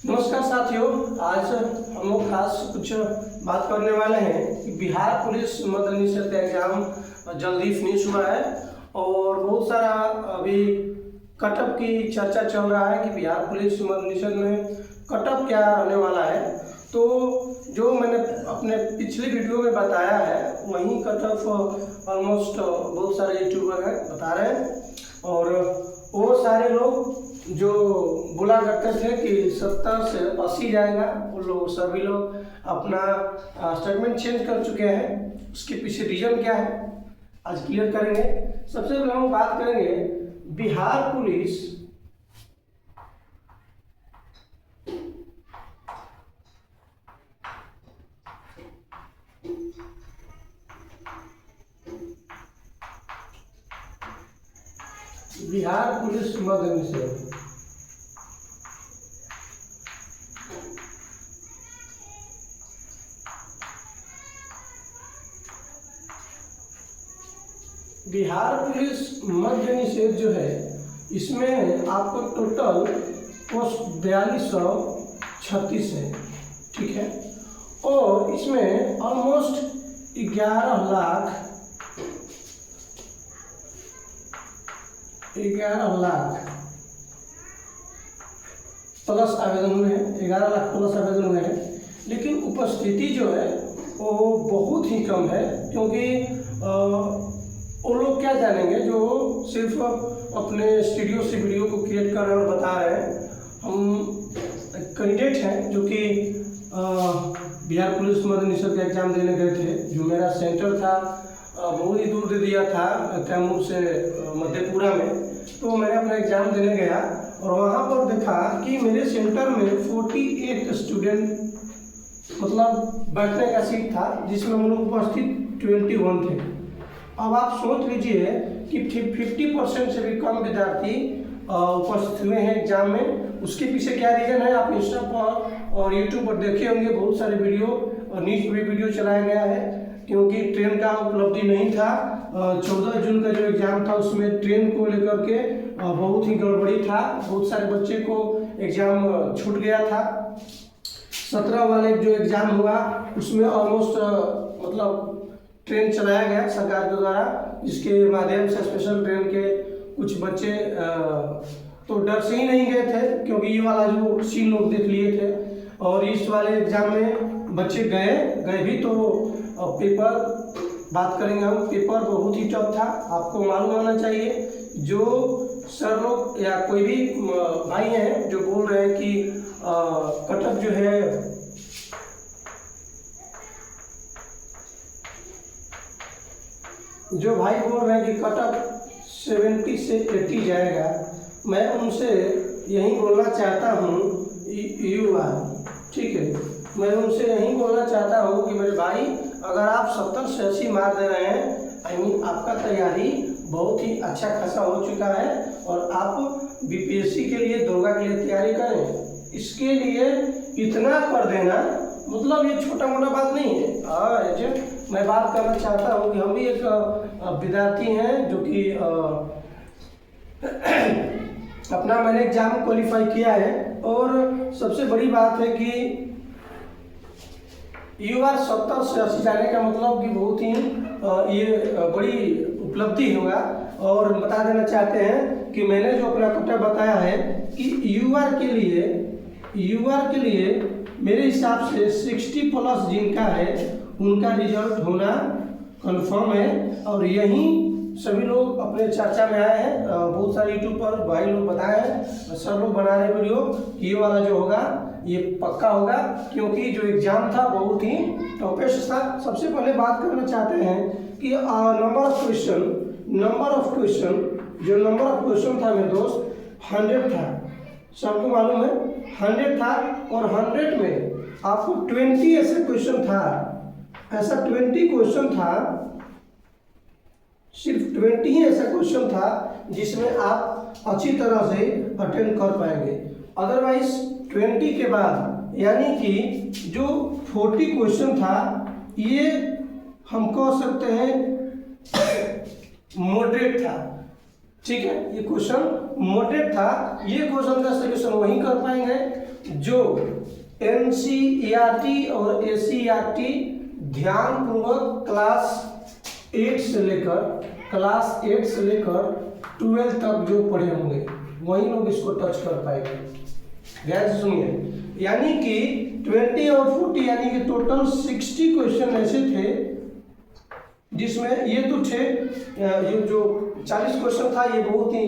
नमस्कार साथियों, आज हम लोग खास कुछ बात करने वाले हैं कि बिहार पुलिस मद्य निषेध का एग्जाम जल्दी फिनिश हुआ है और बहुत सारा अभी कटअप की चर्चा चल रहा है कि बिहार पुलिस मद्य निषेध में कटअप क्या रहने वाला है। तो जो मैंने अपने पिछले वीडियो में बताया है वही कटअप ऑलमोस्ट बहुत सारे यूट्यूबर हैं बता रहे हैं और वो सारे लोग जो बोला करते थे कि 70 से 80 जाएगा, वो लोग सभी लोग अपना स्टेटमेंट चेंज कर चुके हैं। उसके पीछे रीजन क्या है आज क्लियर करेंगे। सबसे पहले हम बात करेंगे बिहार पुलिस मद्य निषेध। बिहार पुलिस मद्य निषेध जो है इसमें आपको टोटल पोस्ट 4236 है, ठीक है। और इसमें ऑलमोस्ट 11 लाख प्लस आवेदन हुए हैं, 11 लाख प्लस आवेदन हुए हैं। लेकिन उपस्थिति जो है वो बहुत ही कम है, क्योंकि वो लोग क्या जानेंगे जो सिर्फ अपने स्टूडियो से वीडियो को क्रिएट कर रहे हैं और बता रहे हैं। हम कैंडिडेट हैं जो कि बिहार पुलिस मद्य निषेध का एग्जाम देने गए थे। जो मेरा सेंटर था बहुत ही दूर दे दिया था, कैमूर से मधेपुरा में। तो मैंने अपना एग्जाम देने गया और वहाँ पर देखा कि मेरे सेंटर में 48 स्टूडेंट मतलब बैठने का सीट था, जिसमें हम लोग उपस्थित 21 थे। अब आप सोच लीजिए कि 50% से भी कम विद्यार्थी उपस्थित हुए हैं एग्जाम में। उसके पीछे क्या रीज़न है आप इंस्टा पर और यूट्यूब पर देखे होंगे, बहुत सारे वीडियो और न्यूज़ पे वीडियो चलाया गया है। क्योंकि ट्रेन का उपलब्धि नहीं था, 14 जून का जो एग्ज़ाम था उसमें ट्रेन को लेकर के बहुत ही गड़बड़ी था, बहुत सारे बच्चे को एग्ज़ाम छूट गया था। 17 वाले जो एग्ज़ाम हुआ उसमें ऑलमोस्ट मतलब ट्रेन चलाया गया सरकार के द्वारा, जिसके माध्यम से स्पेशल ट्रेन के कुछ बच्चे तो डर से ही नहीं गए थे, क्योंकि ये वाला जो सीन लोग देख लिए थे। और इस वाले एग्ज़ाम में बच्चे गए भी तो पेपर बात करेंगे हम। पेपर बहुत ही टफ था, आपको मालूम होना चाहिए। जो सर लोग या कोई भी भाई हैं जो बोल रहे हैं कि कटअप जो है जो भाई बोल रहे हैं कि कटअप 70 से 80 जाएगा, मैं उनसे यही बोलना चाहता हूँ युवा, ठीक है, मैं उनसे यही बोलना चाहता हूँ कि मेरे भाई अगर आप 70 से 80 मार दे रहे हैं, आई मीन आपका तैयारी बहुत ही अच्छा खासा हो चुका है और आप बीपीएससी के लिए, दरोगा के लिए तैयारी करें। इसके लिए इतना कर देना मतलब ये छोटा मोटा बात नहीं है। मैं बात करना चाहता हूँ कि हम भी एक विद्यार्थी हैं जो कि अपना मैंने एग्जाम क्वालिफाई किया है। और सबसे बड़ी बात है कि युवा 70 से 80 जाने का मतलब कि बहुत ही ये बड़ी उपलब्धि होगा। और बता देना चाहते हैं कि मैंने जो अपना कटअप बताया है कि युवा के लिए मेरे हिसाब से 60 प्लस जिनका है उनका रिजल्ट होना कंफर्म है। और यही सभी लोग अपने चर्चा में आए हैं, बहुत सारे यूट्यूब पर भाई लोग बताए हैं, सब लोग बना रहे वीडियो। ये वाला जो होगा ये पक्का होगा, क्योंकि जो एग्जाम था बहुत ही टफेस्ट था। सबसे पहले बात करना चाहते हैं कि नंबर ऑफ क्वेश्चन था मेरे दोस्त 100 था। सबको मालूम है 100 था और 100 में आपको 20 ऐसे क्वेश्चन था, ऐसा 20 क्वेश्चन था, सिर्फ 20 ही ऐसा क्वेश्चन था जिसमें आप अच्छी तरह से अटेंड कर पाएंगे। अदरवाइज 20 के बाद यानी कि जो 40 क्वेश्चन था ये हम कह सकते हैं मॉडरेट था। ठीक है, ये क्वेश्चन मॉडरेट था। ये क्वेश्चन का सोल्यूशन वही कर पाएंगे जो एनसीईआरटी और एससीईआरटी ध्यानपूर्वक क्लास 8 से लेकर 12 तक जो पढ़े होंगे वही लोग इसको टच कर पाएंगे। ध्यान से सुनिए, यानी कि 20 और 40 यानी कि टोटल 60 क्वेश्चन ऐसे थे जिसमें ये तो थे, ये जो 40 क्वेश्चन था ये बहुत ही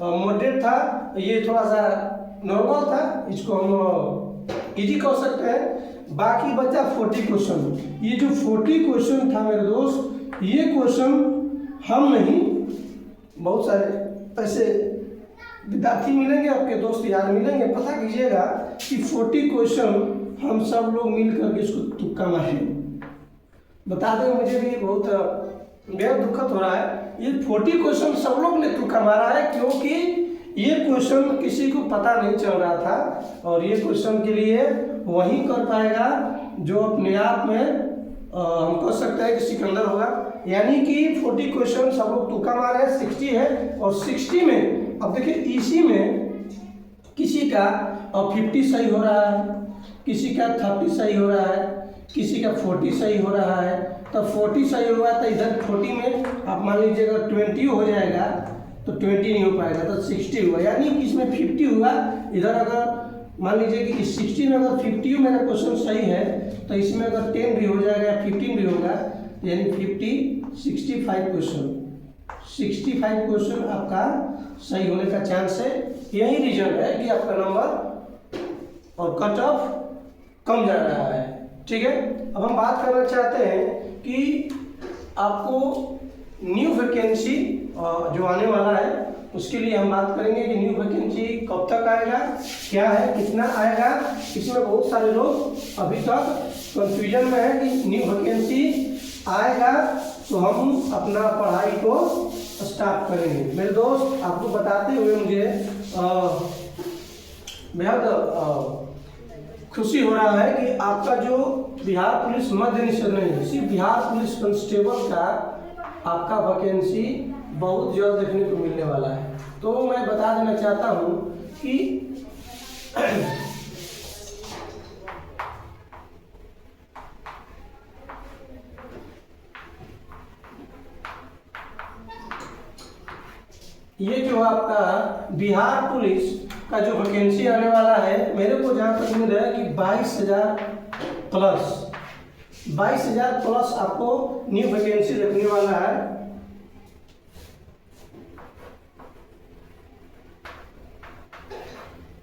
मॉडरेट था, ये थोड़ा सा नॉर्मल था, इसको हम इजी कह सकते हैं। बाकी बचा 40 क्वेश्चन। ये जो 40 क्वेश्चन था मेरे दोस्त, ये क्वेश्चन हम नहीं, बहुत सारे ऐसे विद्यार्थी मिलेंगे, आपके दोस्त यार मिलेंगे, पता कीजिएगा कि 40 क्वेश्चन हम सब लोग मिलकर के इसको तुक्का मारे। बता दें, मुझे भी बहुत बेहद दुखद हो रहा है, ये 40 क्वेश्चन सब लोग ने तुक्का मारा है, क्योंकि ये क्वेश्चन किसी को पता नहीं चल रहा था। और ये क्वेश्चन के लिए वही कर पाएगा जो अपने आप में हम कह सकते हैं कि सिकंदर होगा। यानी कि 40 क्वेश्चन सब लोग तुक्का मारे हैं, 60 है, और 60 में अब देखिए इसी में किसी का 50 सही हो रहा है, किसी का 30 सही हो रहा है, किसी का 40 सही हो रहा है। तो 40 सही होगा तो इधर 40 में आप मान लीजिए अगर 20 हो जाएगा तो 20 नहीं हो पाएगा, तो 60 हुआ। यानी कि इसमें 50 हुआ, इधर अगर मान लीजिए कि इस 60 में अगर 50 मेरा क्वेश्चन सही है तो इसमें अगर 10 भी हो जाएगा, 15 भी होगा, यानी 50 65 क्वेश्चन 65 क्वेश्चन आपका सही होने का चांस है। यही रीजन है कि आपका नंबर और कट ऑफ कम जा रहा है। ठीक है, अब हम बात करना चाहते हैं कि आपको न्यू वैकेंसी जो आने वाला है उसके लिए हम बात करेंगे कि न्यू वैकेंसी कब तक आएगा, क्या है, कितना आएगा। इसमें बहुत सारे लोग अभी तक कंफ्यूजन में है कि न्यू वैकेंसी आएगा तो हम अपना पढ़ाई को स्टार्ट करेंगे। मेरे दोस्त, आपको बताते हुए मुझे बेहद खुशी हो रहा है कि आपका जो बिहार पुलिस मध्य निषेध नहीं, सिर्फ बिहार पुलिस कांस्टेबल का आपका वैकेंसी बहुत जल्द देखने को मिलने वाला है। तो मैं बता देना चाहता हूँ कि ये जो आपका बिहार पुलिस का जो वैकेंसी आने वाला है, मेरे को जहाँ तक उम्मीद है कि 22,000 प्लस आपको न्यू वैकेंसी रखने वाला है।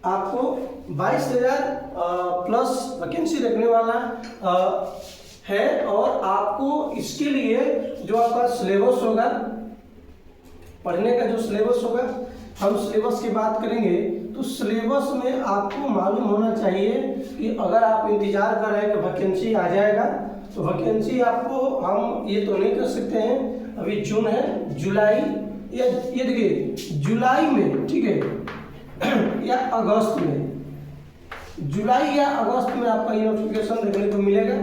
आपको 22,000 प्लस वैकेंसी रखने वाला है। और आपको इसके लिए जो आपका सिलेबस होगा, पढ़ने का जो सिलेबस होगा, हम सिलेबस की बात करेंगे तो सिलेबस में आपको मालूम होना चाहिए कि अगर आप इंतजार कर रहे हैं कि वैकेंसी आ जाएगा तो वैकेंसी आपको हम ये तो नहीं कर सकते हैं। अभी जून है, जुलाई या ये देखिए जुलाई में, ठीक है, या अगस्त में, जुलाई या अगस्त में आपका ये नोटिफिकेशन देखने को मिलेगा,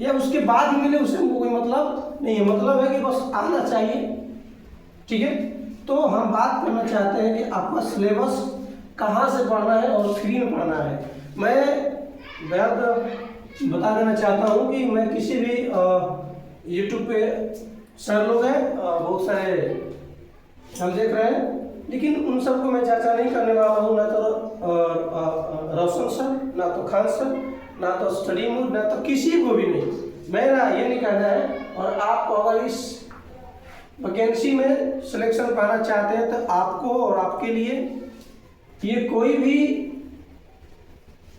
या उसके बाद मिले उससे हमको कोई मतलब नहीं है। मतलब है कि बस आना चाहिए। ठीक है, तो हम बात करना चाहते हैं कि आपका सिलेबस कहाँ से पढ़ना है और फ्री में पढ़ना है। मैं बेहद बता देना चाहता हूँ कि मैं किसी भी यूट्यूब पे सर लोग हैं, बहुत सारे हम देख रहे हैं, लेकिन उन सबको मैं चर्चा नहीं करने वाला हूँ। ना तो रोशन सर, ना तो खान सर, ना तो स्टडी मूड, ना तो किसी को भी नहीं। मेरा ये नहीं कहना है। और आप अगर इस वैकेंसी में सिलेक्शन पाना चाहते हैं तो आपको और आपके लिए ये कोई भी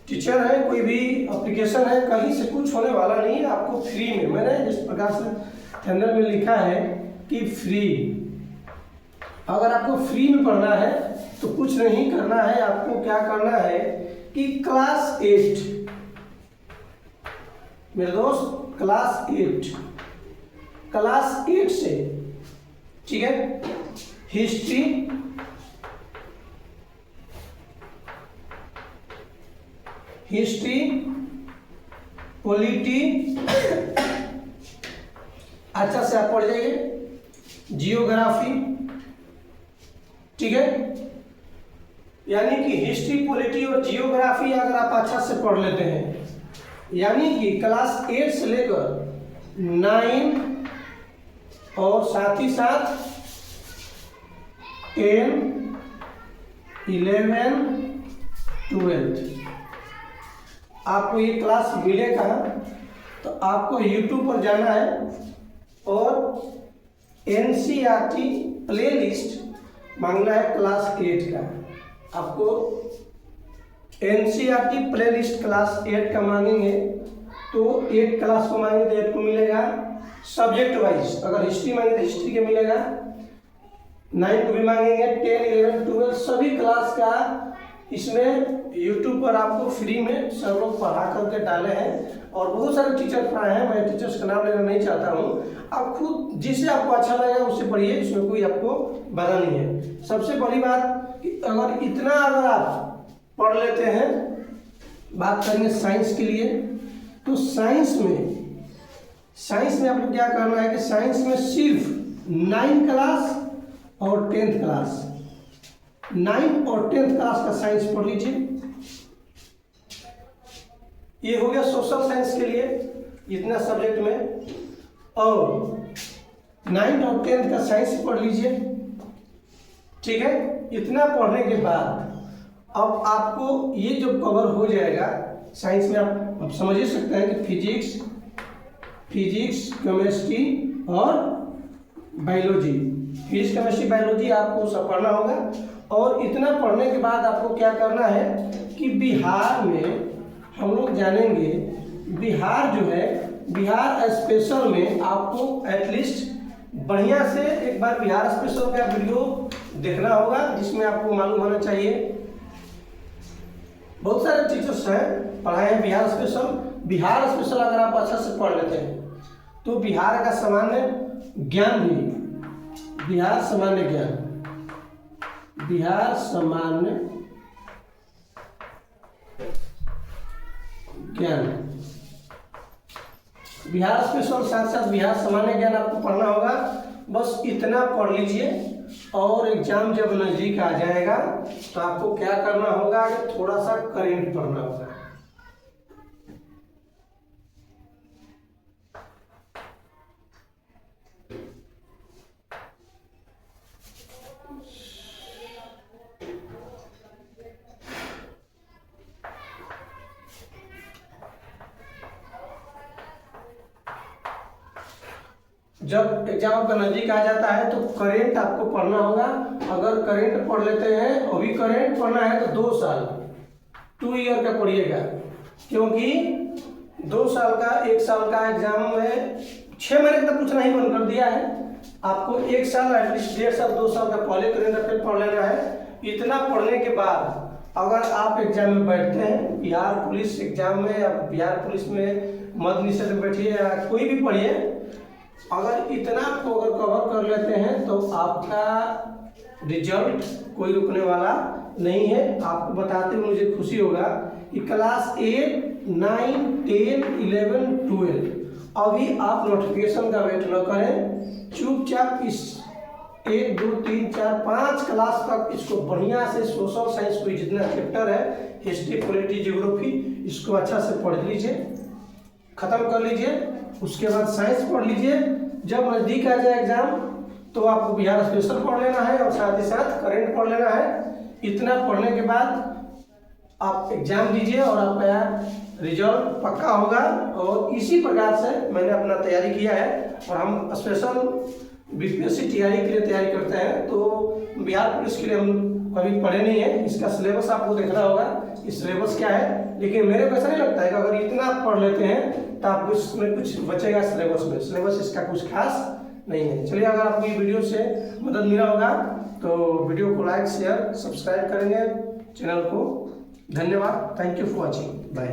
टीचर है, कोई भी एप्लीकेशन है, कहीं से कुछ होने वाला नहीं है। आपको फ्री में, मैंने जिस प्रकार से थंडर में लिखा है कि फ्री, अगर आपको फ्री में पढ़ना है तो कुछ नहीं करना है। आपको क्या करना है कि क्लास 8, मेरे दोस्त, क्लास 8 से, ठीक है, हिस्ट्री, पॉलिटी अच्छा से आप पढ़ जाइए, जियोग्राफी, ठीक है। यानी कि हिस्ट्री, पॉलिटी और जियोग्राफी अगर आप अच्छा से पढ़ लेते हैं, यानी कि क्लास 8 से लेकर 9 और साथ ही साथ 10, 11, 12 आपको ये क्लास मिलेगा। तो आपको YouTube पर जाना है और NCERT प्लेलिस्ट मांगना है क्लास 8 का। आपको NCERT प्लेलिस्ट क्लास 8 का मांगेंगे तो 8 क्लास को मांगेंगे तो 8 को मिलेगा सब्जेक्ट वाइज। अगर हिस्ट्री मांगे तो हिस्ट्री के मिलेगा, 9 को भी मांगेंगे, 10, 11, 12 सभी क्लास का इसमें YouTube पर आपको फ्री में सब लोग पढ़ा करके डाले हैं और बहुत सारे टीचर पढ़ाए हैं। मैं टीचर्स का नाम लेना नहीं चाहता हूँ, आप खुद जिससे आपको अच्छा लगेगा उससे पढ़िए, इसमें कोई आपको बाधा नहीं है। सबसे बड़ी बात कि अगर इतना अगर आप पढ़ लेते हैं, बात करेंगे साइंस के लिए, तो साइंस में आपको क्या करना है कि साइंस में सिर्फ 9 क्लास और 10th क्लास, 9 और 10th क्लास का साइंस पढ़ लीजिए। ये हो गया सोशल साइंस के लिए इतना सब्जेक्ट में, और 9th और 10th का साइंस पढ़ लीजिए, ठीक है। इतना पढ़ने के बाद अब आपको ये जो कवर हो जाएगा साइंस में, आप समझ ही सकते हैं कि फिजिक्स, केमिस्ट्री और बायोलॉजी, फिजिक्स, केमिस्ट्री, बायोलॉजी आपको सब पढ़ना होगा। और इतना पढ़ने के बाद आपको क्या करना है कि बिहार में हम लोग जानेंगे, बिहार जो है, बिहार स्पेशल में आपको एटलीस्ट बढ़िया से एक बार बिहार स्पेशल का वीडियो देखना होगा, जिसमें आपको मालूम होना चाहिए। बहुत सारे टीचर्स हैं पढ़ाए हैं बिहार स्पेशल अगर आप अच्छा से पढ़ लेते हैं तो बिहार का सामान्य ज्ञान भी, बिहार सामान्य ज्ञान, बिहार स्पेशल साथ साथ बिहार सामान्य ज्ञान आपको पढ़ना होगा। बस इतना पढ़ लीजिए और एग्जाम जब नजदीक आ जाएगा तो आपको क्या करना होगा कि थोड़ा सा करंट पढ़ना होगा। जब एग्जाम आपका नजदीक आ जाता है तो करंट आपको पढ़ना होगा। अगर करंट पढ़ लेते हैं, अभी करंट पढ़ना है तो 2 साल 2 ईयर का पढ़िएगा, क्योंकि 2 साल का 1 साल का एग्जाम में 6 महीने तक पूछना ही बंद कर दिया है। आपको 1 साल एटलीस्ट 1.5 साल 2 साल का पहले करंट अफेयर पढ़ लेना है। इतना पढ़ने के बाद अगर आप एग्जाम में बैठते हैं, बिहार पुलिस एग्जाम में या बिहार पुलिस में मद्य निषेध में बैठिए या कोई भी पढ़िए, अगर इतना को अगर कवर कर लेते हैं तो आपका रिजल्ट कोई रुकने वाला नहीं है। आपको बताते हुए मुझे खुशी होगा कि क्लास 8, 9, 10, 11, 12 अभी आप नोटिफिकेशन का वेट न करें, चुपचाप इस 1, 2, 3, 4, 5 क्लास तक इसको बढ़िया से सोशल साइंस कोई जितना चैप्टर है, हिस्ट्री, पॉलिटी, ज्योग्राफी, इसको अच्छा से पढ़ लीजिए, खत्म कर लीजिए। उसके बाद साइंस पढ़ लीजिए। जब नज़दीक आ जाए एग्जाम तो आपको बिहार स्पेशल पढ़ लेना है और साथ ही साथ करंट पढ़ लेना है। इतना पढ़ने के बाद आप एग्जाम दीजिए और आपका रिजल्ट पक्का होगा। और इसी प्रकार से मैंने अपना तैयारी किया है और हम स्पेशल बीपीएससी टीआरई के लिए तैयारी करते हैं, तो बिहार पुलिस के लिए हम कभी पढ़े नहीं है। इसका सिलेबस आपको देखना होगा कि सिलेबस क्या है, लेकिन मेरे को ऐसा नहीं लगता है कि अगर इतना आप पढ़ लेते हैं तो आपको इसमें कुछ बचेगा सिलेबस में। सिलेबस इसका कुछ खास नहीं है। चलिए, अगर आपको ये वीडियो से मदद मिला होगा तो वीडियो को लाइक, शेयर, सब्सक्राइब करेंगे चैनल को। धन्यवाद। Thank you for watching. Bye.